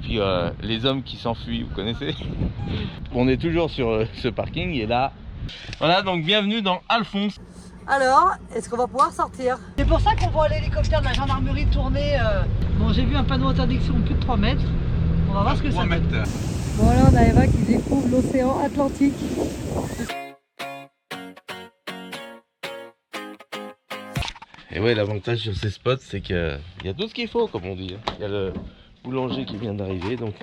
puis les hommes qui s'enfuient, vous connaissez. On est toujours sur ce parking et là, voilà, donc bienvenue dans Alphonse. Alors, est-ce qu'on va pouvoir sortir? C'est pour ça qu'on voit l'hélicoptère de la gendarmerie tourner. Bon, j'ai vu un panneau d'interdiction de plus de 3 mètres. On va voir ce que ça donne. Bon, là, on a Eva qui découvre l'océan Atlantique. Et ouais, l'avantage sur ces spots, c'est qu'il y a tout ce qu'il faut, comme on dit. Il y a le boulanger qui vient d'arriver, donc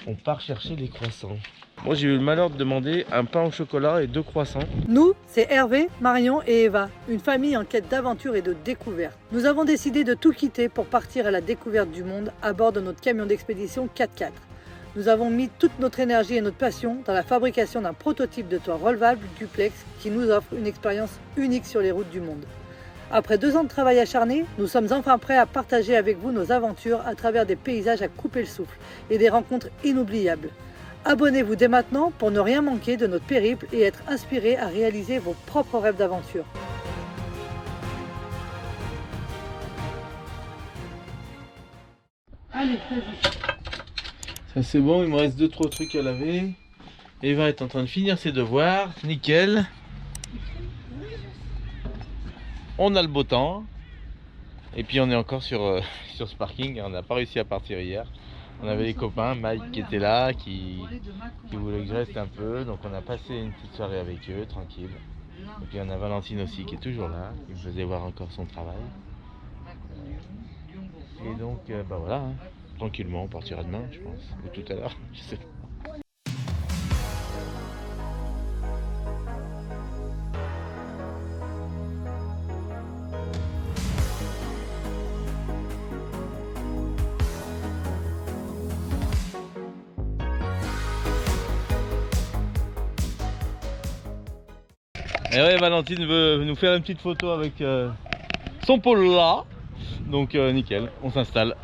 on part chercher les croissants. Moi, j'ai eu le malheur de demander un pain au chocolat et 2 croissants. Nous, c'est Hervé, Marion et Eva, une famille en quête d'aventure et de découverte. Nous avons décidé de tout quitter pour partir à la découverte du monde à bord de notre camion d'expédition 4x4. Nous avons mis toute notre énergie et notre passion dans la fabrication d'un prototype de toit relevable duplex qui nous offre une expérience unique sur les routes du monde. Après 2 ans de travail acharné, nous sommes enfin prêts à partager avec vous nos aventures à travers des paysages à couper le souffle et des rencontres inoubliables. Abonnez-vous dès maintenant pour ne rien manquer de notre périple et être inspiré à réaliser vos propres rêves d'aventure. Allez, vas-y. Ça c'est bon, il me reste 2-3 trucs à laver. Eva est en train de finir ses devoirs, nickel. On a le beau temps. Et puis on est encore sur ce parking, on n'a pas réussi à partir hier. On avait les copains, Mike qui était là, qui voulait que je reste un peu. Donc on a passé une petite soirée avec eux, tranquille. Et puis on a Valentine aussi qui est toujours là, qui me faisait voir encore son travail. Et donc bah voilà, hein. Tranquillement on partira demain je pense, ou tout à l'heure, je sais pas. Et ouais, Valentine veut nous faire une petite photo avec son pôle là. Donc nickel, on s'installe.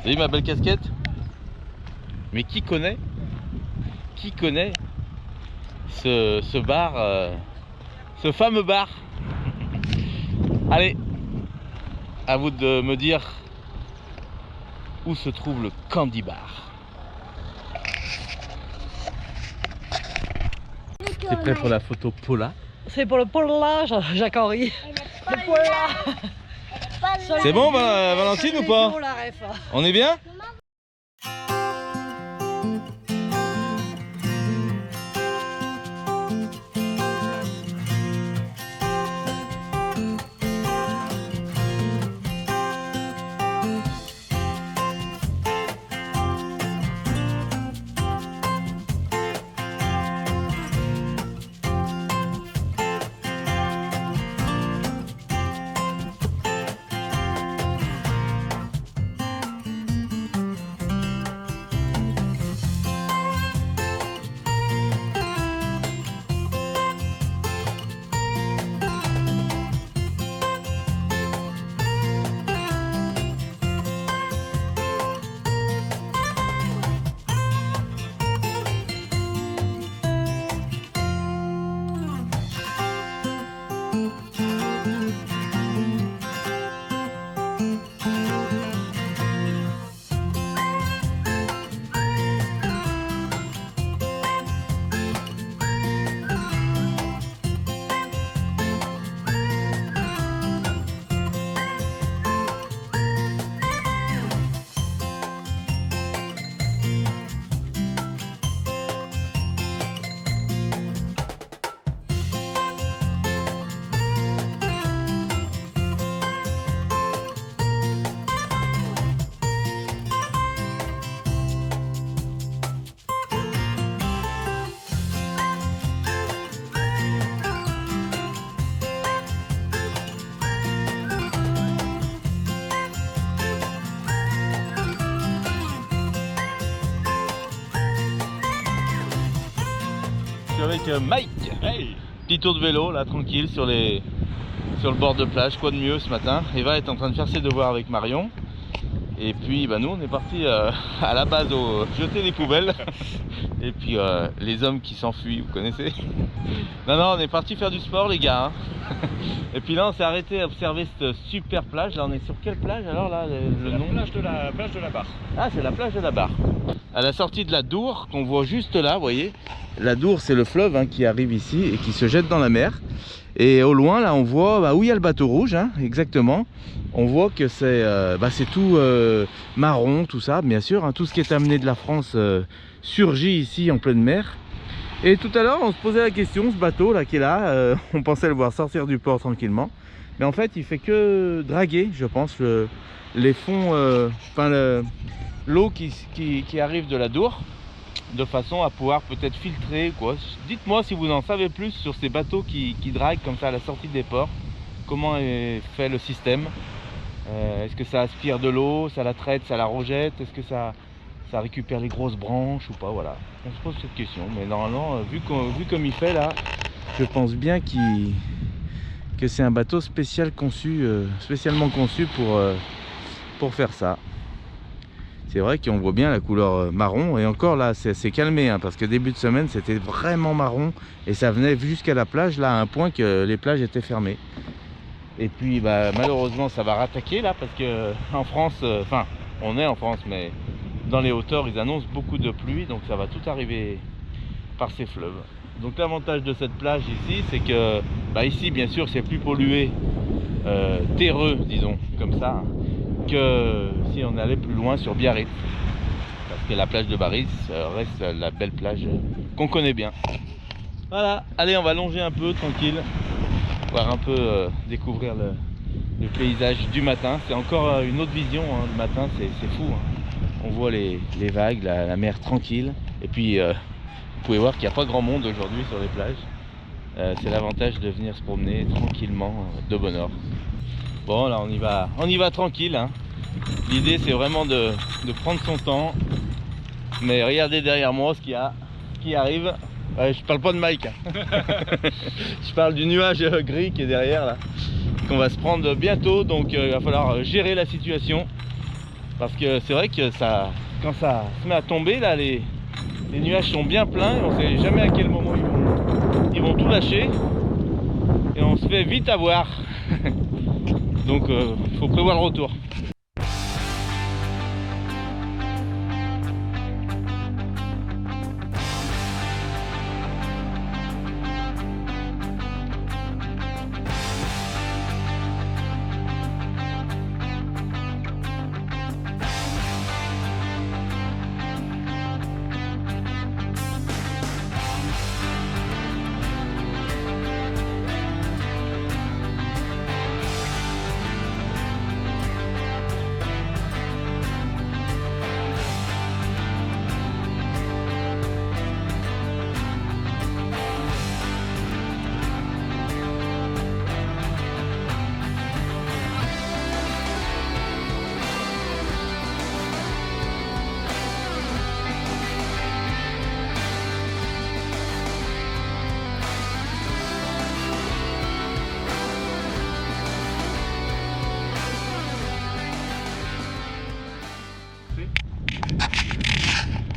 Salut ma belle casquette. Mais qui connaît ce bar, ce fameux bar? Allez, à vous de me dire où se trouve le Candy Bar. C'est prêt pour la photo Paula? C'est pour le Paula, Jacques-Henri. Le Paula. C'est bon Valentine ou pas? On est bien? Avec Mike. Hey. Petit tour de vélo là tranquille sur le bord de plage, quoi de mieux ce matin. Eva est en train de faire ses devoirs avec Marion. Et puis bah, nous on est parti à la base jeter les poubelles. Et puis les hommes qui s'enfuient, vous connaissez. Non, on est parti faire du sport les gars. Et puis là on s'est arrêté à observer cette super plage. Là on est sur quelle plage alors là le nom? Plage de la Barre. Ah, c'est la plage de la Barre. À la sortie de la Dour, qu'on voit juste là, vous voyez. La Dour, c'est le fleuve hein, qui arrive ici et qui se jette dans la mer. Et au loin, là, on voit où il y a le bateau rouge, hein, exactement. On voit que c'est tout marron, tout ça, bien sûr. Hein, tout ce qui est amené de la France surgit ici en pleine mer. Et tout à l'heure, on se posait la question, ce bateau là qui est là, on pensait le voir sortir du port tranquillement. Mais en fait, il fait que draguer, je pense, les fonds, l'eau qui arrive de la Dour, de façon à pouvoir peut-être filtrer quoi. Dites-moi si vous en savez plus sur ces bateaux qui draguent comme ça à la sortie des ports. Comment est fait le système? Est-ce que ça aspire de l'eau, ça la traite, ça la rejette? Est-ce que ça récupère les grosses branches ou pas? Voilà, on se pose cette question. Mais normalement, vu comme il fait là, je pense bien que c'est un bateau spécialement conçu pour faire ça. C'est vrai qu'on voit bien la couleur marron et encore là c'est calmé hein, parce que début de semaine c'était vraiment marron et ça venait jusqu'à la plage là à un point que les plages étaient fermées. Et puis bah, malheureusement ça va rattaquer là parce que en France, on est en France mais dans les hauteurs ils annoncent beaucoup de pluie donc ça va tout arriver par ces fleuves. Donc l'avantage de cette plage ici c'est que ici bien sûr c'est plus pollué, terreux disons comme ça, hein, que si on allait plus loin sur Biarritz, parce que la plage de Biarritz reste la belle plage qu'on connaît bien. Voilà, allez on va longer un peu tranquille, voir un peu découvrir le paysage du matin. C'est encore une autre vision hein, le matin, c'est fou hein. On voit les vagues, la mer tranquille et puis vous pouvez voir qu'il n'y a pas grand monde aujourd'hui sur les plages. C'est l'avantage de venir se promener tranquillement de bonne heure. Bon là on y va tranquille hein. L'idée c'est vraiment de prendre son temps. Mais regardez derrière moi ce qu'il y a qui arrive. Je parle pas de Mike hein. Je parle du nuage gris qui est derrière là, qu'on va se prendre bientôt. Donc il va falloir gérer la situation. Parce que c'est vrai que quand ça se met à tomber là, les nuages sont bien pleins et on sait jamais à quel moment ils vont tout lâcher. Et on se fait vite avoir. Donc faut prévoir le retour.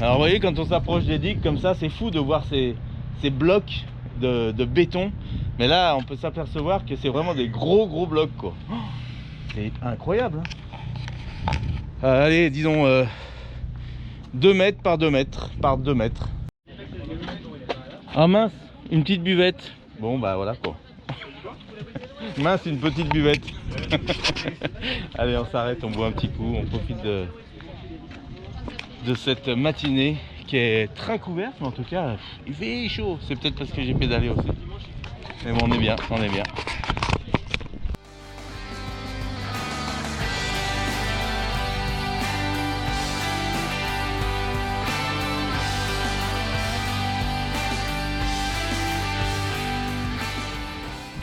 Alors vous voyez, quand on s'approche des digues comme ça, c'est fou de voir ces blocs de béton. Mais là, on peut s'apercevoir que c'est vraiment des gros blocs quoi. Oh, c'est incroyable hein. Allez, disons 2 mètres par 2 mètres par 2 mètres. Ah mince, une petite buvette. Bon bah voilà quoi. Mince, une petite buvette. Allez, on s'arrête, on boit un petit coup, on profite de cette matinée qui est très couverte, mais en tout cas il fait chaud. C'est peut-être parce que j'ai pédalé aussi, mais bon, on est bien, on est bien.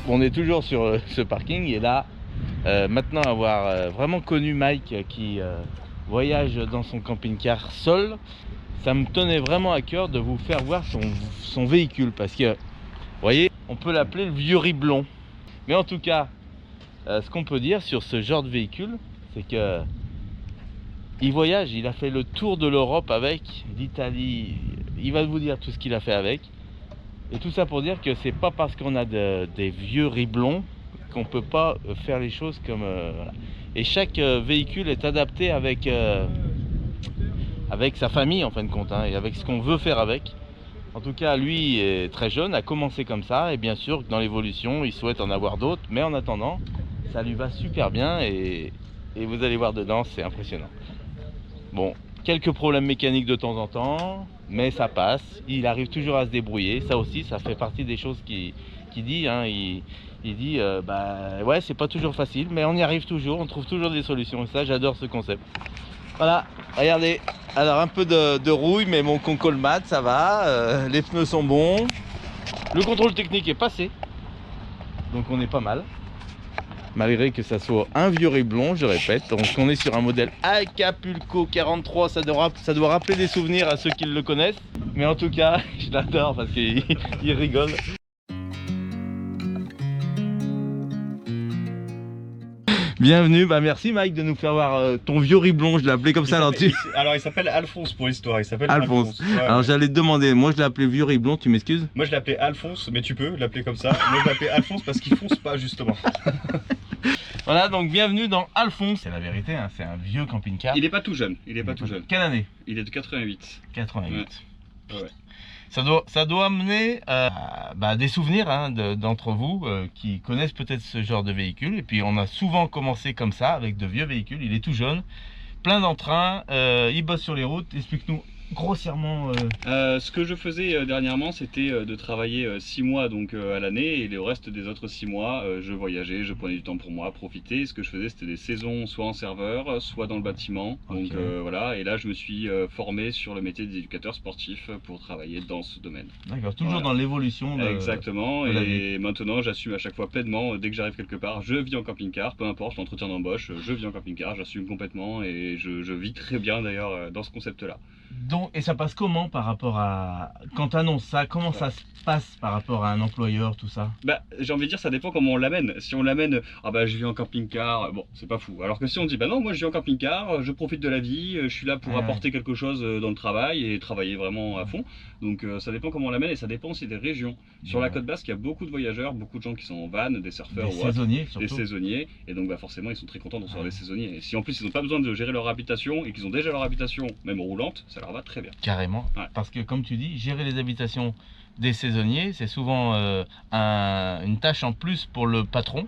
On est toujours sur ce parking et là maintenant avoir vraiment connu Mike qui voyage dans son camping-car seul, ça me tenait vraiment à cœur de vous faire voir son véhicule parce que, vous voyez, on peut l'appeler le vieux riblon. Mais en tout cas, ce qu'on peut dire sur ce genre de véhicule, c'est que il voyage, il a fait le tour de l'Europe avec, l'Italie, il va vous dire tout ce qu'il a fait avec. Et tout ça pour dire que c'est pas parce qu'on a des vieux riblons qu'on peut pas faire les choses comme... voilà. Et chaque véhicule est adapté avec sa famille en fin de compte, hein, et avec ce qu'on veut faire avec. En tout cas, lui est très jeune, a commencé comme ça, et bien sûr dans l'évolution il souhaite en avoir d'autres, mais en attendant ça lui va super bien, et vous allez voir dedans, c'est impressionnant. Bon, quelques problèmes mécaniques de temps en temps, mais ça passe, il arrive toujours à se débrouiller. Ça aussi, ça fait partie des choses qu'il dit, hein. Il dit, bah ouais, c'est pas toujours facile, mais on y arrive toujours, on trouve toujours des solutions, et ça, j'adore ce concept. Voilà, regardez, alors un peu de rouille, mais mon Concolmat, ça va, les pneus sont bons, le contrôle technique est passé, donc on est pas mal. Malgré que ça soit un vieux riblon, je répète. Donc on est sur un modèle Acapulco 43, ça doit rappeler des souvenirs à ceux qui le connaissent. Mais en tout cas, je l'adore parce qu'il rigole. Bienvenue, bah merci Mike de nous faire voir ton vieux riblon, je l'ai appelé comme ça. Alors il s'appelle Alphonse pour l'histoire, il s'appelle Alphonse. Ouais, alors j'allais te demander, moi je l'ai appelé vieux riblon, tu m'excuses? Moi je l'ai appelé Alphonse, mais tu peux l'appeler comme ça. Moi je l'ai appelé Alphonse parce qu'il fonce pas justement. Voilà, donc bienvenue dans Alphonse. C'est la vérité, hein, c'est un vieux camping-car. Il est pas tout jeune, il est pas tout jeune. Quelle année? Il est de 88. 88. Ouais. Ça doit amener des souvenirs, hein, d'entre vous qui connaissent peut-être ce genre de véhicule. Et puis on a souvent commencé comme ça avec de vieux véhicules. Il est tout jeune, plein d'entrain, il bosse sur les routes. Explique-nous grossièrement. Ce que je faisais dernièrement, c'était de travailler 6 mois donc à l'année, et le reste des autres 6 mois je voyageais, je prenais du temps pour moi, profiter. Ce que je faisais, c'était des saisons soit en serveur, soit dans le bâtiment. Donc voilà, et là je me suis formé sur le métier d'éducateur sportif pour travailler dans ce domaine. D'accord, toujours dans l'évolution. Exactement, et maintenant j'assume à chaque fois pleinement. Dès que j'arrive quelque part, je vis en camping-car, peu importe l'entretien d'embauche, je vis en camping-car, j'assume complètement, et je vis très bien d'ailleurs dans ce concept-là. Donc, et ça passe comment par rapport à... Quand tu annonces ça, comment ça se passe par rapport à un employeur, tout ça? Bah, j'ai envie de dire, ça dépend comment on l'amène. Si on l'amène, ah bah je vis en camping-car, bon, c'est pas fou. Alors que si on dit, bah non, moi je vis en camping-car, je profite de la vie, je suis là pour apporter quelque chose dans le travail et travailler vraiment à fond. Donc ça dépend comment on l'amène, et ça dépend aussi des régions. Sur la côte basque, il y a beaucoup de voyageurs, beaucoup de gens qui sont en van, des surfeurs ou saisonniers, des saisonniers, et donc bah forcément ils sont très contents de recevoir des saisonniers. Et si en plus ils n'ont pas besoin de gérer leur habitation et qu'ils ont déjà leur habitation, même roulante, ça leur va très bien. Carrément, parce que comme tu dis, gérer les habitations des saisonniers, c'est souvent une tâche en plus pour le patron.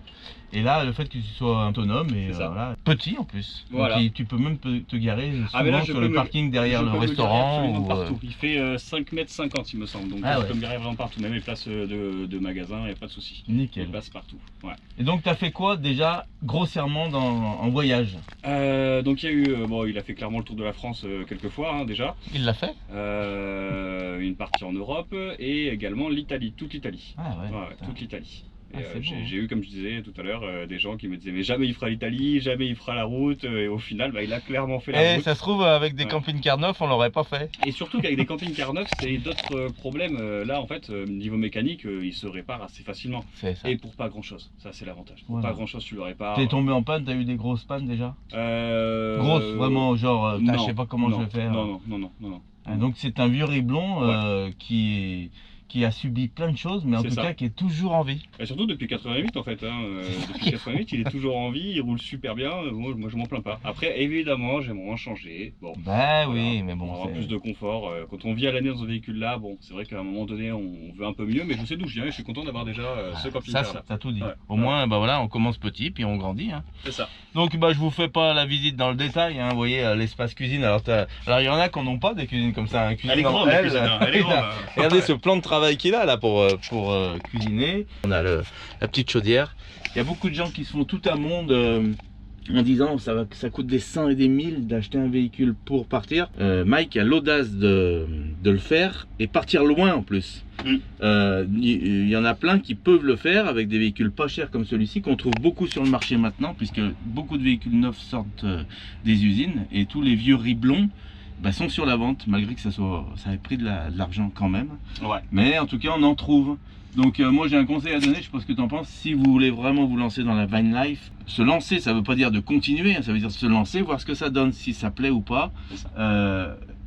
Et là, le fait que tu sois autonome et voilà, petit en plus, voilà. Donc, tu peux même te garer souvent sur le parking derrière le restaurant. Partout. Il fait 5,50 m il me semble, donc je peux me garer vraiment partout, même les places de magasin, il n'y a pas de souci. Nickel. Il passe partout. Ouais. Et donc tu as fait quoi déjà grossièrement en voyage? Donc il y a eu, il a fait clairement le tour de la France quelques fois hein, déjà. Il l'a fait une partie en Europe et également l'Italie, toute l'Italie. Ah ouais, toute l'Italie. J'ai eu, comme je disais tout à l'heure, des gens qui me disaient mais jamais il fera l'Italie, jamais il fera la route, et au final il a clairement fait la route. Ça se trouve avec des camping-cars neufs on l'aurait pas fait. Et surtout qu'avec des camping-cars neufs c'est d'autres problèmes, là en fait niveau mécanique il se répare assez facilement. Et pour pas grand chose, ça c'est l'avantage. Pour pas grand chose tu le répares. T'es tombé en panne, t'as eu des grosses pannes déjà? Grosses vraiment genre, je sais pas comment je vais faire. Non. Donc c'est un vieux riblon qui a subi plein de choses, mais en tout cas qui est toujours en vie. Et surtout depuis 88 en fait, depuis 88 il est toujours en vie, il roule super bien, moi je m'en plains pas. Après évidemment j'aimerais en changer, bon. Bah oui, mais bon. On aura plus de confort, quand on vit à l'année dans ce véhicule là, bon c'est vrai qu'à un moment donné on veut un peu mieux, mais je sais d'où je viens et je suis content d'avoir déjà ce camping-car là. Ça t'as tout dit. Au moins bah voilà, on commence petit puis on grandit. Hein. C'est ça. Donc bah je vous fais pas la visite dans le détail, hein. Vous voyez l'espace cuisine, alors il y en a qui n'ont pas des cuisines comme ça, cuisine elle est grande, elle est grande. Regardez ce plan de travail qu'il a là pour cuisiner. On a la petite chaudière. Il y a beaucoup de gens qui se font tout un monde en disant ça coûte des 100 et des 1000 d'acheter un véhicule pour partir. Mike a l'audace de le faire et partir loin en plus. Il y en a plein qui peuvent le faire avec des véhicules pas chers comme celui-ci qu'on trouve beaucoup sur le marché maintenant, puisque beaucoup de véhicules neufs sortent des usines et tous les vieux riblons sont sur la vente, malgré que ça ait pris de l'argent quand même. Ouais. Mais en tout cas, on en trouve. Donc moi j'ai un conseil à donner, je sais pas ce que tu en penses. Si vous voulez vraiment vous lancer dans la vine life, se lancer, ça veut pas dire de continuer, hein, ça veut dire se lancer, voir ce que ça donne, si ça plaît ou pas.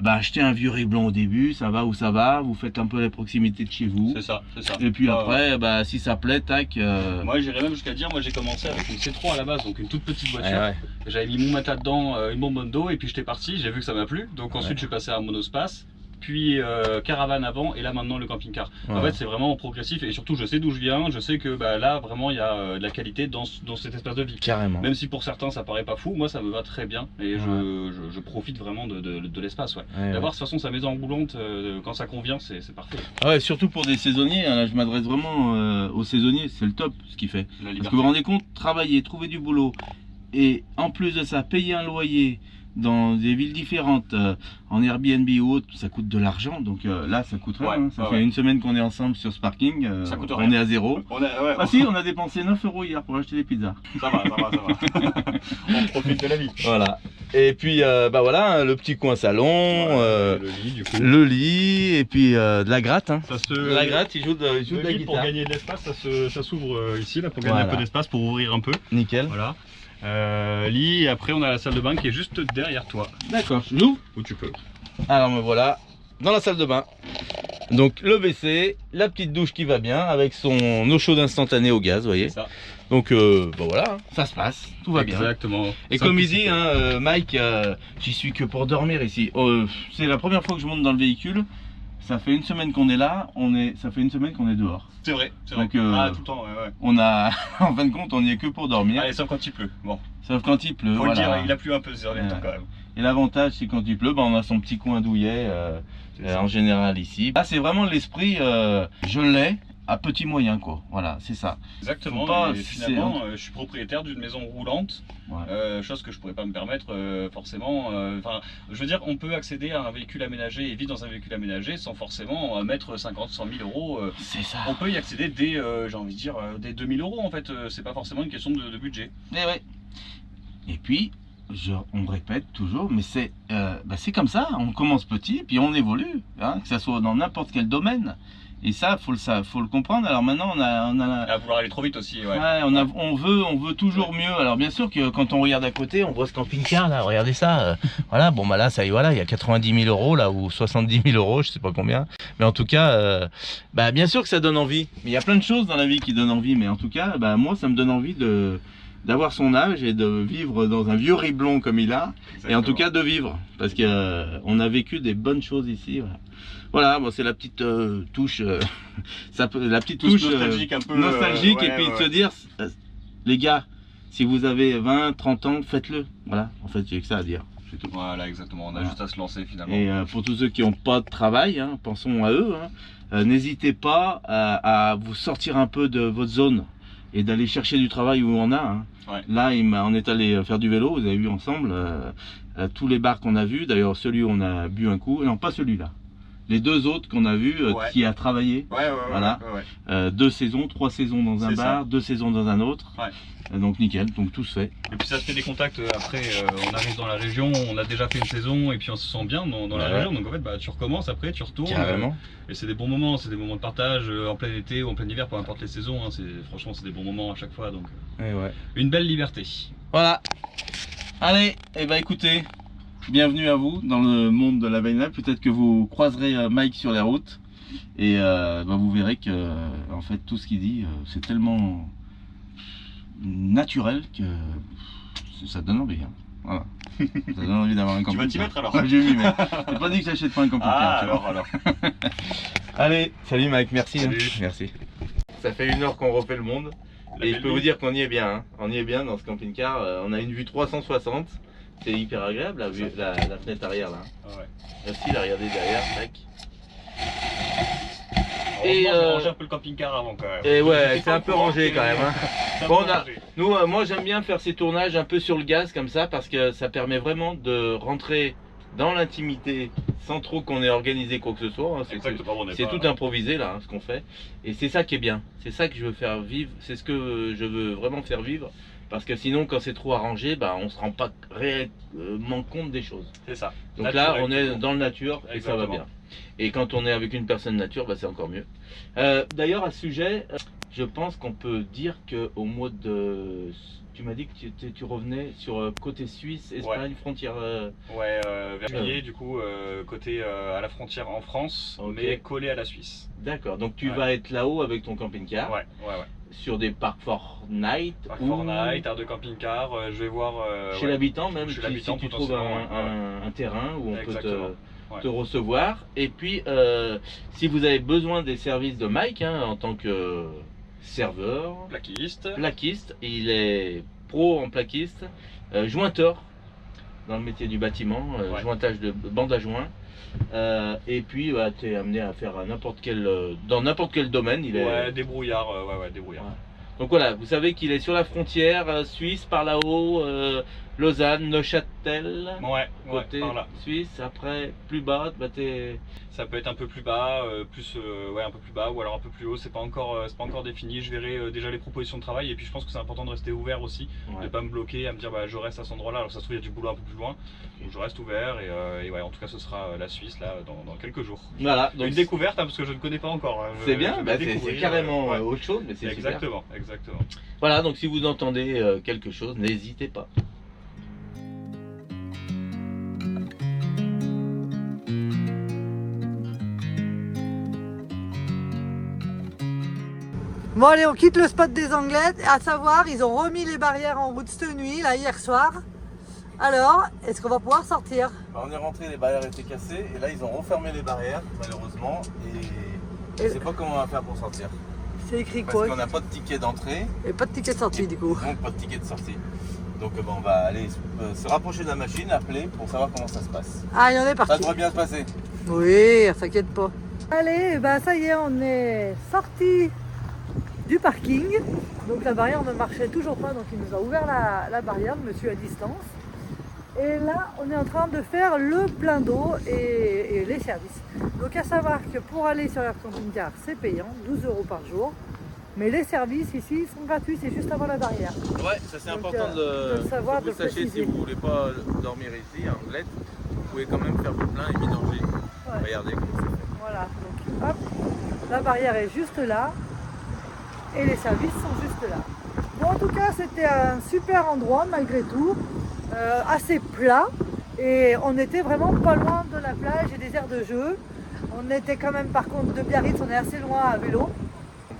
Achetez un vieux riblon au début, ça va où ça va, vous faites un peu la proximité de chez vous. C'est ça. Et puis après, si ça plaît, tac. Moi j'irais même jusqu'à dire, moi j'ai commencé avec une C3 à la base, donc une toute petite voiture. J'avais mis mon matin dedans, une bonbonne d'eau, et puis j'étais parti, j'ai vu que ça m'a plu. Donc ensuite je suis passé à un monospace, puis caravane avant, et là maintenant le camping-car. En fait c'est vraiment progressif, et surtout je sais d'où je viens, je sais que là vraiment il y a de la qualité dans cet espace de vie. Carrément. Même si pour certains ça paraît pas fou, moi ça me va très bien, et je profite vraiment de l'espace. D'avoir de toute façon sa maison roulante quand ça convient, c'est parfait. Surtout pour des saisonniers, hein, là je m'adresse vraiment aux saisonniers, c'est le top ce qu'il fait. Parce que vous vous rendez compte, travailler, trouver du boulot, et en plus de ça, payer un loyer dans des villes différentes, en Airbnb ou autre, ça coûte de l'argent. Donc là ça coûte rien, ça fait une semaine qu'on est ensemble sur ce parking, on est à zéro. Si, on a dépensé 9 € hier pour acheter des pizzas. Ça va. On profite de la vie. Voilà. Et puis voilà, le petit coin salon, le lit du coup. Le lit, et puis de la gratte, hein. La gratte, il joue de la guitare. Pour gagner de l'espace, ça s'ouvre ici là, pour gagner un peu d'espace, pour ouvrir un peu. Nickel. Voilà. Lit, et après on a la salle de bain qui est juste derrière toi. D'accord, je l'ouvre où tu peux. Alors me voilà dans la salle de bain. Donc le WC, la petite douche qui va bien avec son eau chaude instantanée au gaz, vous voyez. Ça. Donc voilà, ça se passe, tout va bien. Exactement. Et comme il dit, Mike, j'y suis que pour dormir ici. C'est la première fois que je monte dans le véhicule. Ça fait une semaine qu'on est là, ça fait une semaine qu'on est dehors. C'est vrai. Donc, tout le temps, on a, en fin de compte, on n'y est que pour dormir. Allez, sauf quand il pleut. Bon. Sauf quand il pleut. Faut le dire, il a plu un peu ces derniers temps quand même. Et l'avantage, c'est quand il pleut, on a son petit coin douillet en général ici. Là, c'est vraiment l'esprit, je l'ai à petit moyen, quoi. Voilà, c'est ça. Exactement. Et finalement, je suis propriétaire d'une maison roulante, chose que je pourrais pas me permettre forcément. Je veux dire, on peut accéder à un véhicule aménagé et vivre dans un véhicule aménagé sans forcément mettre 50, 100 000 euros. C'est ça. On peut y accéder dès, j'ai envie de dire, dès 2 000 € en fait. C'est pas forcément une question de budget. Et puis, on répète toujours, mais c'est comme ça. On commence petit, puis on évolue, hein, que ça soit dans n'importe quel domaine. Et ça, faut le comprendre. Alors maintenant, on a à vouloir aller trop vite aussi. On veut toujours mieux. Alors bien sûr que quand on regarde à côté, on voit ce camping-car là. Regardez ça. Voilà. Bon là, ça y est, voilà, il y a 90 000 € là ou 70 000 €, je sais pas combien. Mais en tout cas, bien sûr que ça donne envie. Mais il y a plein de choses dans la vie qui donnent envie. Mais en tout cas, moi, ça me donne envie d'avoir son âge et de vivre dans un vieux riblon comme il a. Exactement. Et en tout cas de vivre, parce que on a vécu des bonnes choses ici. Voilà, c'est la petite touche, la petite touche nostalgique, un peu nostalgique, et puis de se dire, les gars, si vous avez 20, 30 ans, faites-le. Voilà, en fait, il n'y a que ça à dire. C'est tout. Voilà, exactement. On a juste à se lancer finalement. Et pour tous ceux qui n'ont pas de travail, hein, pensons à eux. N'hésitez pas à vous sortir un peu de votre zone et d'aller chercher du travail où on a. Hein. Là, on est allé faire du vélo, vous avez vu ensemble, tous les bars qu'on a vus. D'ailleurs, celui où on a bu un coup, non pas celui-là. Les deux autres qu'on a vus, qui a travaillé. Voilà. 2 saisons, 3 saisons dans un bar, 2 saisons dans un autre. Donc nickel, donc tout se fait. Et puis ça se fait des contacts après, on arrive dans la région, on a déjà fait une saison et puis on se sent bien dans la région. Donc en fait, tu recommences après, tu retournes. Carrément. Et c'est des bons moments, c'est des moments de partage en plein été ou en plein hiver, peu importe les saisons. Hein, franchement, c'est des bons moments à chaque fois. Donc une belle liberté. Voilà. Allez, écoutez. Bienvenue à vous dans le monde de la vine life. Peut-être que vous croiserez Mike sur les routes et vous verrez que en fait tout ce qu'il dit c'est tellement naturel que ça donne envie. Hein. Voilà. Ça donne envie d'avoir un camping-car. Tu vas t'y mettre alors? Je vais m'y mettre. J'ai pas dit que j'achète pas un camping-car. Alors. Allez, salut Mike, merci. Salut. Hein. Merci. Ça fait 1 heure qu'on refait le monde et je peux vous dire qu'on y est bien. Hein. On y est bien dans ce camping-car. On a une vue 360. C'est hyper agréable la fenêtre arrière là. Merci, la regardez derrière, tac. Et ranger un peu le camping-car avant quand même. Et c'est un peu rangé quand même. Hein. Moi j'aime bien faire ces tournages un peu sur le gaz comme ça parce que ça permet vraiment de rentrer dans l'intimité sans trop qu'on ait organisé quoi que ce soit. Hein. C'est tout improvisé là, hein, ce qu'on fait. Et c'est ça qui est bien. C'est ça que je veux faire vivre. C'est ce que je veux vraiment faire vivre. Parce que sinon, quand c'est trop arrangé, bah, on se rend pas réellement compte des choses. C'est ça. Donc Nature, là, on est effectivement. dans le nature et ça va Exactement. bien. Et quand on est avec une personne nature, bah, c'est encore mieux. D'ailleurs, à ce sujet, je pense qu'on peut dire qu'au mois de... Tu m'as dit que tu revenais sur côté Suisse, Espagne, frontière... Ouais, vers juillet, du coup, côté à la frontière en France, Ok. mais collé à la Suisse. D'accord, donc tu Ouais. vas être là-haut avec ton camping-car, Ouais. sur des parcs Fortnite, Parc ou Fortnite, aire de camping-car, je vais voir. chez l'habitant même, Chez si l'habitant, tu trouves potentiellement, un terrain où on Exactement. peut te recevoir. Et puis, si vous avez besoin des services de Mike, hein, en tant que serveur, plaquiste, il est pro en plaquiste, jointeur dans le métier du bâtiment, jointage de bande à joint. Et puis tu es amené à faire dans n'importe quel domaine. Débrouillard, débrouillard. Ouais. Donc voilà, vous savez qu'il est sur la frontière suisse par là-haut, Lausanne, Neuchâtel, côté par là. Suisse. Après plus bas, bah, Ça peut être un peu plus bas, un peu plus bas, ou alors un peu plus haut. C'est pas encore défini. Je verrai déjà les propositions de travail, et puis je pense que c'est important de rester ouvert aussi, de pas me bloquer, à me dire bah je reste à cet endroit-là. Alors ça se trouve il y a du boulot un peu plus loin, donc je reste ouvert et ouais, en tout cas ce sera la Suisse là dans quelques jours. Voilà, donc une découverte parce que je ne connais pas encore. C'est bien, bah, c'est carrément autre chose, mais c'est super. Exactement. Voilà, donc si vous entendez quelque chose, n'hésitez pas. Bon allez, on quitte le spot des Anglais, à savoir, ils ont remis les barrières en route cette nuit, là, hier soir. Alors, est-ce qu'on va pouvoir sortir? Bah, on est rentré, les barrières étaient cassées, et là ils ont refermé les barrières, malheureusement, et je sais pas comment on va faire pour sortir. C'est écrit Parce quoi? qu'on n'a pas de ticket d'entrée. Et pas de ticket de sortie du coup. Donc pas de ticket de sortie. Donc bon, on va aller se rapprocher de la machine, appeler pour savoir comment ça se passe. Ah, il en est parti. Ça devrait bien se passer. Oui, t'inquiète pas. Allez, bah ça y est, on est sorti du parking. Donc la barrière ne marchait toujours pas, donc il nous a ouvert la barrière, le monsieur à distance. Et là, on est en train de faire le plein d'eau et les services. Donc à savoir que pour aller sur leur camping-car, c'est payant, 12 € par jour. Mais les services ici sont gratuits, c'est juste avant la barrière. Ouais, ça c'est Donc, important de savoir, que vous de sachiez. préciser. Si vous voulez pas dormir ici à Anglette, vous pouvez quand même faire votre plein et vidanger. Ouais. Regardez comment c'est fait. Voilà, donc hop, la barrière est juste là et les services sont juste là. Bon, en tout cas, c'était un super endroit malgré tout, assez plat, et on était vraiment pas loin de la plage et des aires de jeu. On était quand même, par contre, de Biarritz, on est assez loin à vélo.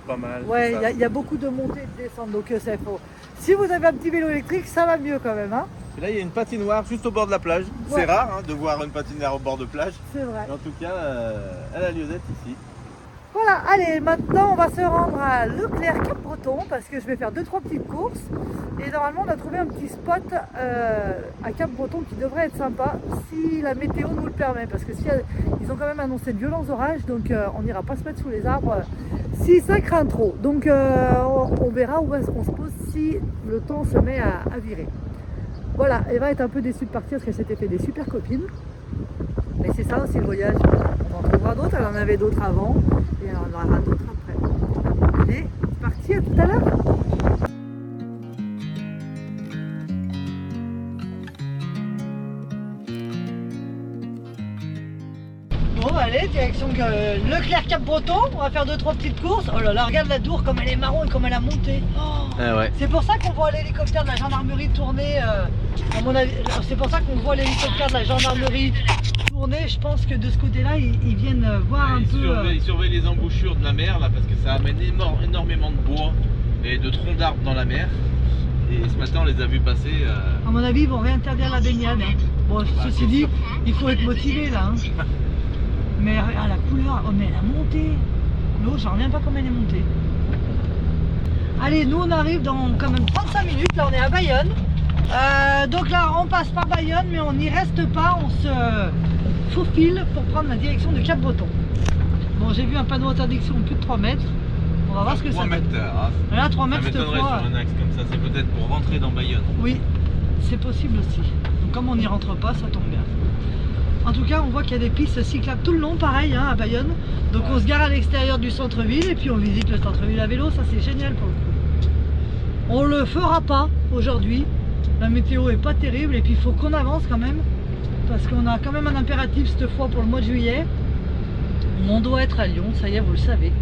Pas mal. Ouais, il y a beaucoup de montées et de descentes, donc c'est faux. Si vous avez un petit vélo électrique, ça va mieux quand même, hein. Et là, il y a une patinoire juste au bord de la plage. Ouais. C'est rare hein, de voir une patinoire au bord de plage. C'est vrai. Mais en tout cas, elle a lieu d'être ici. Voilà, allez, maintenant on va se rendre à Leclerc Cap-Breton parce que je vais faire 2-3 petites courses. Et normalement on a trouvé un petit spot à Cap-Breton qui devrait être sympa si la météo nous le permet. Parce que ils ont quand même annoncé de violents orages, donc on n'ira pas se mettre sous les arbres si ça craint trop. Donc on verra où est-ce qu'on se pose si le temps se met à virer. Voilà, Eva est un peu déçue de partir parce qu'elle s'était fait des super copines. Mais c'est ça aussi le voyage, on en trouvera d'autres, elle en avait d'autres avant et elle en aura d'autres après. Allez, c'est parti, à tout à l'heure. Bon allez, direction Leclerc Cap-Breton, on va faire 2-3 petites courses. Oh là là, regarde la Dour comme elle est marron et comme elle a monté. Oh, Ah ouais. c'est pour ça qu'on voit l'hélicoptère de la gendarmerie tourner, à mon avis, c'est pour ça qu'on voit l'hélicoptère de la gendarmerie tourner. Je pense que de ce côté-là, ils viennent voir un peu... Ils surveillent les embouchures de la mer là parce que ça amène énormément de bois et de troncs d'arbres dans la mer. Et ce matin, on les a vus passer. À mon avis, ils vont réinterdire la baignade. Hein. Bon, ceci dit, il faut être motivé là. Hein. Mais regarde la couleur, oh mais elle a monté. L'eau, j'en reviens pas comme elle est montée. Allez, nous on arrive dans quand même 35 minutes, là on est à Bayonne. Donc là on passe par Bayonne, mais on n'y reste pas, on se faufile pour prendre la direction de Cap-Breton. Bon, j'ai vu un panneau d'interdiction de plus de 3 mètres. On va voir ce que ça donne. Là, 3 mètres, cette fois. Sur un axe comme ça, c'est peut-être pour rentrer dans Bayonne. Oui, c'est possible aussi. Donc comme on n'y rentre pas, ça tombe bien. En tout cas, on voit qu'il y a des pistes cyclables tout le long, pareil, hein, à Bayonne. Donc on se gare à l'extérieur du centre-ville et puis on visite le centre-ville à vélo, ça c'est génial pour le coup. On le fera pas aujourd'hui. La météo est pas terrible et puis il faut qu'on avance quand même. Parce qu'on a quand même un impératif cette fois pour le mois de juillet. On doit être à Lyon, ça y est, vous le savez.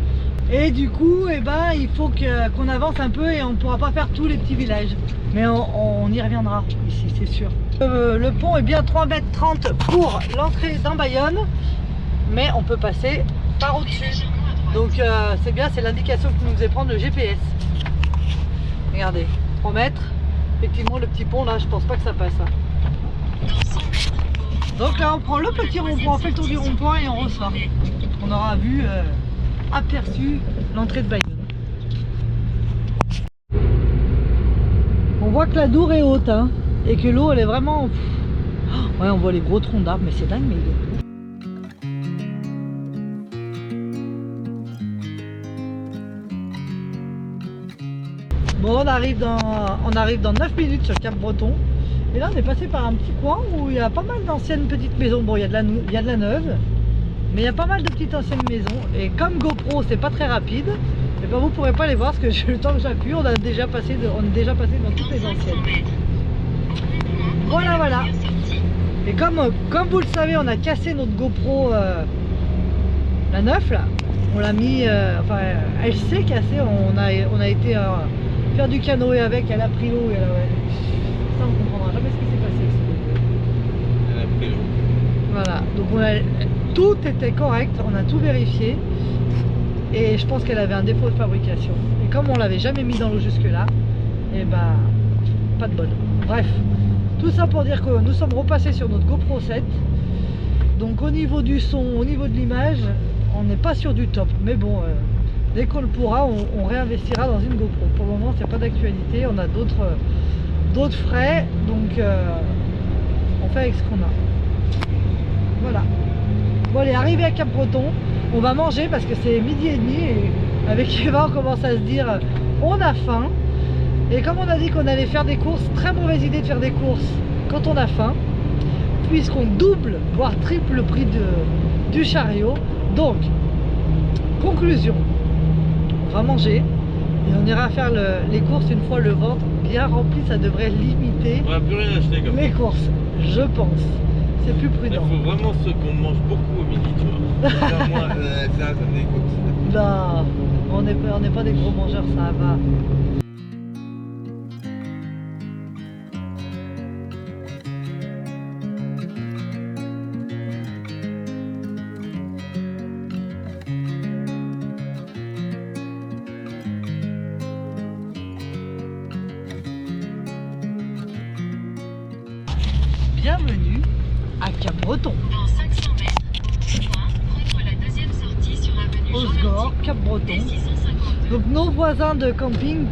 Et du coup, eh ben, il faut qu'on avance un peu et on ne pourra pas faire tous les petits villages. Mais on y reviendra ici, c'est sûr. Le pont est bien 3,30 m pour l'entrée dans Bayonne. Mais on peut passer par au-dessus. Donc c'est bien, c'est l'indication que nous faisait prendre le GPS. Regardez, 3 mètres. Effectivement, le petit pont là, je pense pas que ça passe. Donc là, on prend le petit rond-point, on fait le tour du rond-point et on ressort. On aura vu, aperçu l'entrée de Bayonne. On voit que la Dour est haute, hein, et que l'eau, elle est vraiment... Ouais, on voit les gros troncs d'arbres, mais c'est dingue, mais... Bon, on arrive dans 9 minutes sur Cap-Breton. Et là, on est passé par un petit coin où il y a pas mal d'anciennes petites maisons. Bon, il y a de la neuve, mais il y a pas mal de petites anciennes maisons. Et comme GoPro, c'est pas très rapide, et ben vous pourrez pas les voir parce que le temps que j'appuie, on est déjà passé dans toutes les anciennes. Voilà, voilà. Et comme vous le savez, on a cassé notre GoPro, la 9 là. On l'a mis, enfin, elle s'est cassée. On a été faire du canoë avec, elle a pris l'eau et ça on comprendra jamais ce qui s'est passé avec ce GoPro. Elle a pris l'eau. Voilà, donc tout était correct, on a tout vérifié et je pense qu'elle avait un défaut de fabrication. Et comme on l'avait jamais mis dans l'eau jusque là, et ben pas de bol. Bref, tout ça pour dire que nous sommes repassés sur notre GoPro 7. Donc au niveau du son, au niveau de l'image, on n'est pas sûr du top, mais bon, dès qu'on le pourra, on réinvestira dans une GoPro. Pour le moment, il n'y a pas d'actualité, on a d'autres frais, donc on fait avec ce qu'on a. Voilà. Bon, allez, arrivé à Cap-Breton, on va manger parce que c'est 12h30 et avec Eva, on commence à se dire on a faim. Et comme on a dit qu'on allait faire des courses, très mauvaise idée de faire des courses quand on a faim, puisqu'on double, voire triple le prix du chariot. Donc, conclusion, on va manger et on ira faire les courses une fois le ventre bien rempli, ça devrait limiter les courses, je pense. C'est plus prudent. Il faut vraiment qu'on mange beaucoup au midi, tu vois. Moi, ça me dégoûte. Non, on n'est pas des gros mangeurs, ça va. Bienvenue à Cap-Breton. Dans 500 mètres, prendre la deuxième sortie sur avenue Osgore, Cap-Breton. Donc nos voisins de camping,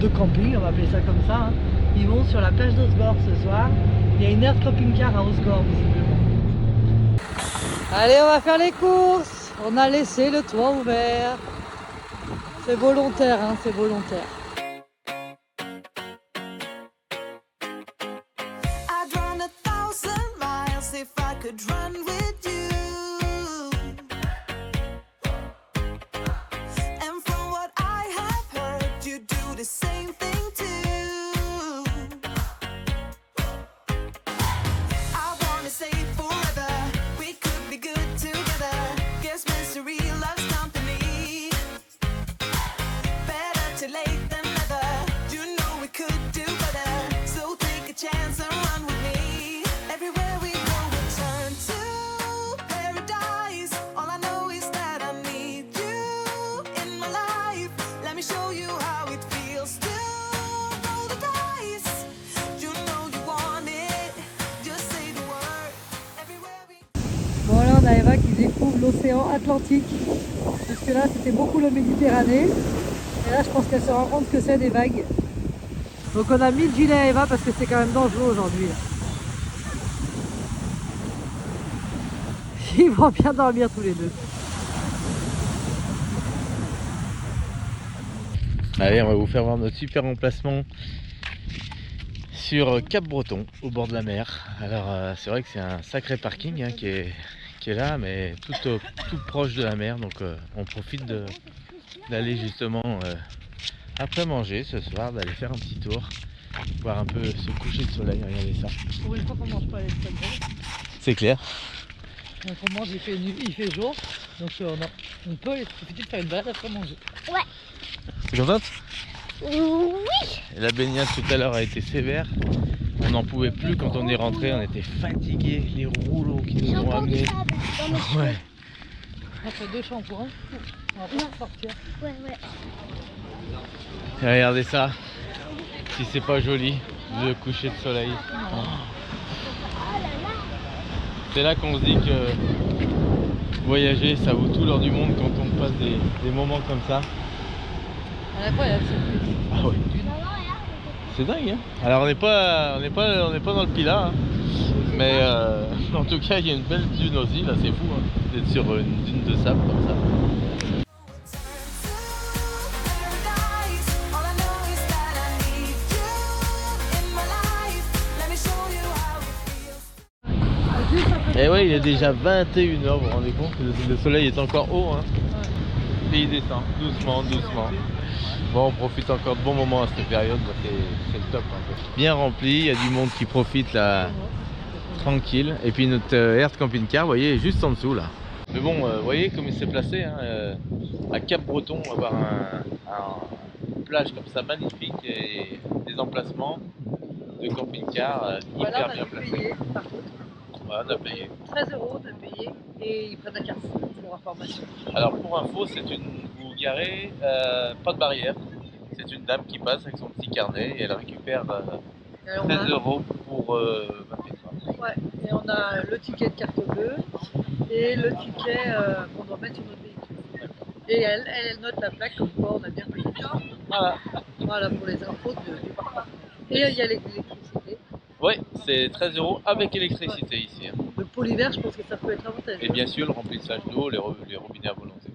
on va appeler ça comme ça, hein, ils vont sur la plage d'Osgore ce soir. Il y a une aire de camping-car à Osgore visiblement. Allez, on va faire les courses. On a laissé le toit ouvert. C'est volontaire, hein, c'est volontaire. Run with you, and from what I have heard, you do the same thing too. I wanna say forever, we could be good together. Guess mystery loves company. Better too late than never. You know we could do better. So take a chance and run with me. Everywhere we go. Bon là on a Eva qui découvre l'océan Atlantique. Jusque là c'était beaucoup le Méditerranée. Et là je pense qu'elle se rend compte que c'est des vagues. Donc on a mis le gilet à Eva parce que c'est quand même dangereux aujourd'hui. Ils vont bien dormir tous les deux. Allez, on va vous faire voir notre super emplacement sur Cap-Breton, au bord de la mer. Alors c'est vrai que c'est un sacré parking, hein, qui est là, mais tout proche de la mer. Donc on profite d'aller justement après manger ce soir, d'aller faire un petit tour, voir un peu ce coucher de soleil, regardez ça. Pour une fois qu'on mange pas à l'espagnol. C'est clair. Donc on mange, il fait nuit, il fait jour. Donc on peut aller profiter de faire une balade après manger. T'es contente? Oui. Et la baignade tout à l'heure a été sévère. On n'en pouvait plus quand on est rentré, on était fatigués, les rouleaux qui nous ont amenés. Ouais. Après 2 shampoings, on va pouvoir sortir. Ouais. Et regardez ça, si c'est pas joli, le coucher de soleil. Oh. C'est là qu'on se dit que voyager, ça vaut tout l'or du monde quand on passe des moments comme ça. Incroyable cette nuit. Ah ouais. C'est dingue, hein. Alors on n'est pas dans le Pilat, hein. Mais en tout cas il y a une belle dune aussi, là c'est fou hein, d'être sur une dune de sable comme ça. Et ouais, il est déjà 21h, vous vous rendez compte que le soleil est encore haut, hein. Et il descend doucement. Bon, on profite encore de bons moments à cette période, c'est le top. Hein. Bien rempli, il y a du monde qui profite là, tranquille. Et puis notre Hertz camping-car, vous voyez, est juste en dessous là. Mais bon, vous voyez comme il s'est placé, hein, à Cap-Breton, on va avoir une plage comme ça magnifique et des emplacements de camping-car hyper bien placés. Par contre, Ouais, on a payé. 13 € de payer et ils prennent la carte pour information. Alors pour info, vous garez, pas de barrière. C'est une dame qui passe avec son petit carnet et elle récupère 13 € pour 28 fois. Ouais, et on a le ticket de carte bleue et le ticket qu'on doit mettre sur notre véhicule. Et elle note la plaque comme quoi on a bien payé. Voilà pour les infos du parcours. Et il y a l'électricité. Oui, c'est 13 € avec électricité ici. Hein. Le pour l'hiver, je pense que ça peut être avantageux. Et bien sûr le remplissage d'eau, les robinets à volonté.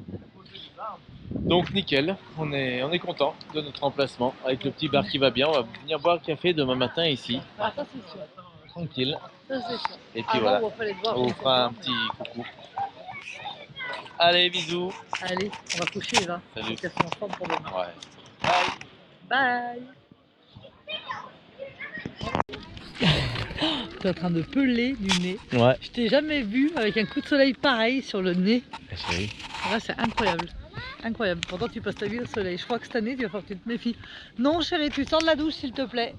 Donc nickel, on est content de notre emplacement avec le petit bar qui va bien. On va venir boire le café demain matin ici, Ah, ça c'est sûr. tranquille. Ça c'est sûr. Et puis voilà, On va aller voir. on vous fera un petit coucou. Allez, bisous. Allez, on va coucher là. Salut. Faut qu'elle soit en forme pour demain. Ouais. Bye. Tu es en train de peler du nez. Ouais. Je t'ai jamais vu avec un coup de soleil pareil sur le nez. Chérie. Là, c'est incroyable. Incroyable. Pourtant, tu passes ta vie au soleil. Je crois que cette année, tu vas falloir que tu te méfies. Non, chérie, tu sors de la douche, s'il te plaît.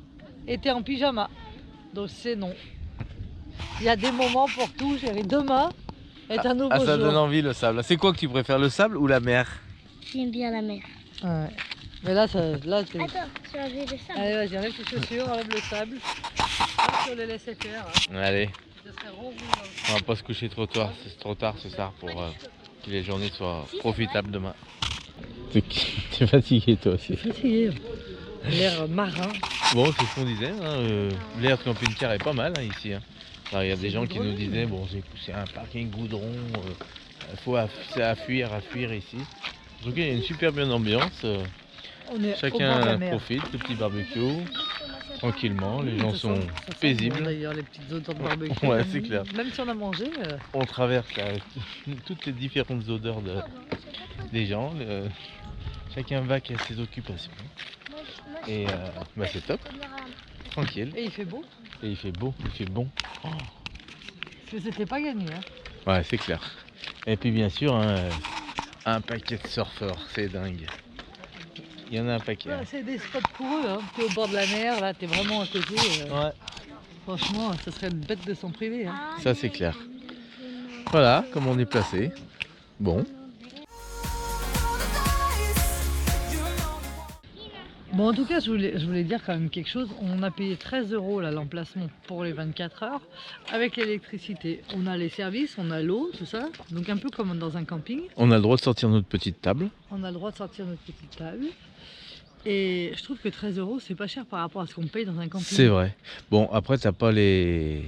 Et t'es en pyjama. Donc, c'est non. Il y a des moments pour tout, chérie. Demain est un nouveau Ah, ça jour. donne envie le sable. C'est quoi que tu préfères, le sable ou la mer? J'aime bien la mer. Ouais. Mais là, t'es... Attends, tu as vu le sable? Allez, vas-y, enlève tes chaussures, enlève le sable. Hop, on les laisse faire. Hein. Allez, Ça serait ronron. on va pas se coucher trop tard ce soir pour que les journées soient profitables demain. T'es fatigué toi aussi. Fatigué. L'air marin. Bon, c'est ce qu'on disait, hein, l'air de camping-car est pas mal hein, ici. Hein. Alors, il y a des gens qui nous disaient, bon c'est un parking goudron, c'est à fuir ici. En tout cas, il y a une super bonne ambiance. On est au bord de la Chacun mer. profite, le petit barbecue, tranquillement, les gens Ça sont sent bon, paisibles. D'ailleurs, les petites odeurs de barbecue. Ouais, c'est clair. Même si on a mangé, On traverse là, toutes les différentes odeurs des gens. Chacun va qui a ses occupations. Et bah, c'est top, tranquille. et il fait beau. Et il fait beau, il fait bon. Oh. Parce que c'était pas gagné. Hein. Ouais, c'est clair. Et puis bien sûr, hein, un paquet de surfeurs, c'est dingue. Il y en a un paquet. Ouais, c'est des spots pour eux. Hein. T'es au bord de la mer, là, t'es vraiment à côté. Ouais, Franchement, ça serait une bête de s'en priver. Hein. ça c'est clair. Voilà, comme on est placé. Bon. Bon, en tout cas, je voulais dire quand même quelque chose. On a payé 13 € là l'emplacement pour les 24 heures avec l'électricité. On a les services, on a l'eau, tout ça. Donc un peu comme dans un camping. On a le droit de sortir notre petite table. On a le droit de sortir notre petite table. Et je trouve que 13 € c'est pas cher par rapport à ce qu'on paye dans un camping. C'est vrai. Bon, après, t'as pas les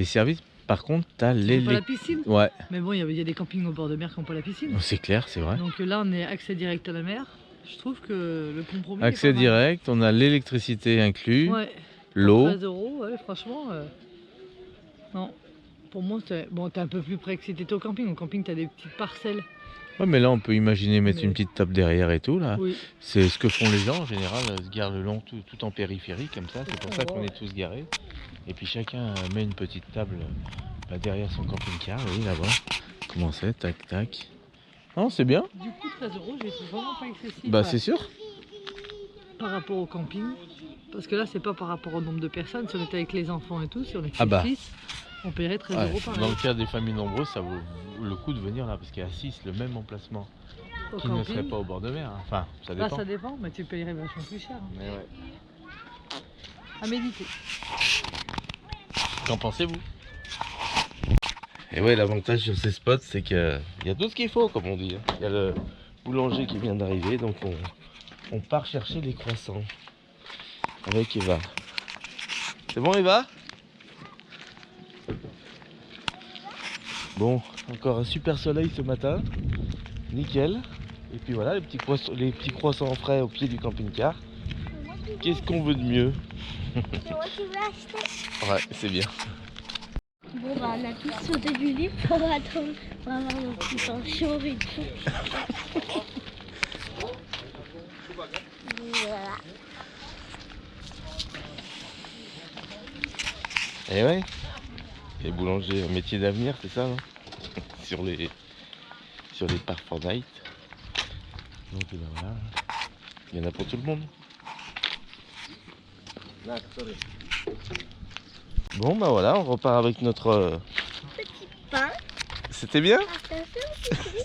services. Par contre, t'as C'est pas la piscine. Ouais, Mais bon, il y a des campings au bord de mer qui n'ont pas la piscine. c'est clair, c'est vrai. Donc là, on est accès direct à la mer. Je trouve que le compromis. Accès est pas mal. direct, on a l'électricité inclus, Ouais. l'eau. 13 €, ouais, franchement. Non. Pour moi, t'es un peu plus près que si t'étais au camping. Au camping, t'as des petites parcelles Ouais, mais là, on peut imaginer mettre Mais- une petite table derrière et tout, là. Oui. C'est ce que font les gens en général, se garent le long tout en périphérie comme ça. C'est pour ça qu'on est tous garés. Et puis chacun met une petite table derrière son camping-car, oui, là-bas. Comment c'est? Tac, tac. Non, c'est bien. Du coup, 13 €, j'ai trouvé vraiment pas excessif. Bah, c'est sûr. Par rapport au camping. Parce que là, c'est pas par rapport au nombre de personnes. Si on était avec les enfants et tout, si on était Ah bah. 6, on paierait 13 Ouais, € par dans le cas des familles nombreuses, ça vaut le coup de venir là, parce qu'il y a 6, le même emplacement, au qui ne camping. serait pas au bord de mer. Hein. Enfin, ça Là, dépend. ça dépend, mais tu payerais vachement plus cher. Hein. Mais ouais. À méditer. Qu'en pensez-vous? Et ouais, l'avantage sur ces spots, c'est qu'il y a tout ce qu'il faut, comme on dit. Hein. Il y a le boulanger qui vient d'arriver, donc on part chercher les croissants avec Eva. C'est bon, Eva? Bon, encore un super soleil ce matin, nickel. Et puis voilà, les petits croissants frais au pied du camping-car. Qu'est-ce qu'on veut de mieux? C'est moi qui vais acheter. Ouais, c'est bien. Bon, bah, on a tous sauté du lit pour attendre, pour avoir nos petits pains chauds et tout. Voilà. Et ouais, les boulangers, un métier d'avenir, c'est ça, non? sur les parcs Fortnite. Donc ben voilà, il y en a pour tout le monde. Bon bah voilà, on repart avec notre... Pain. C'était bien? Attention.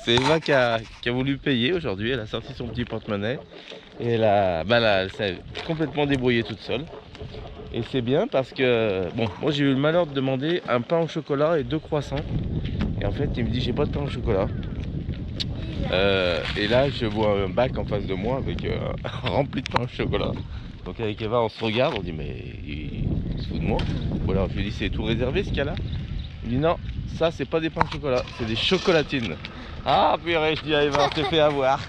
C'est Eva qui a voulu payer aujourd'hui, elle a sorti son petit porte-monnaie. Et elle s'est complètement débrouillée toute seule. Et c'est bien parce que, bon, moi j'ai eu le malheur de demander un pain au chocolat et 2 croissants. Et en fait, il me dit, j'ai pas de pain au chocolat. Et là, je vois un bac en face de moi avec rempli de pain au chocolat. Donc avec Eva, on se regarde, on dit, mais il se fout de moi. Ou alors je lui dis, c'est tout réservé ce cas-là? Il me dit, non, ça c'est pas des pains au chocolat, c'est des chocolatines. Ah purée, je dis à Eva, on s'est fait avoir.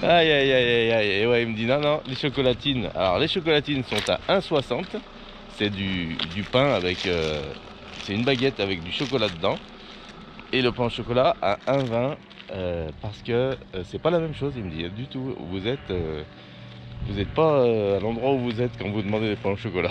Aïe aïe aïe aïe aïe. Et ouais, il me dit non, non, les chocolatines. Alors les chocolatines sont à 1,60. C'est du pain avec... c'est une baguette avec du chocolat dedans. Et le pain au chocolat à 1,20. Parce que c'est pas la même chose, il me dit, du tout. Vous êtes pas à l'endroit où vous êtes quand vous demandez des pains au chocolat.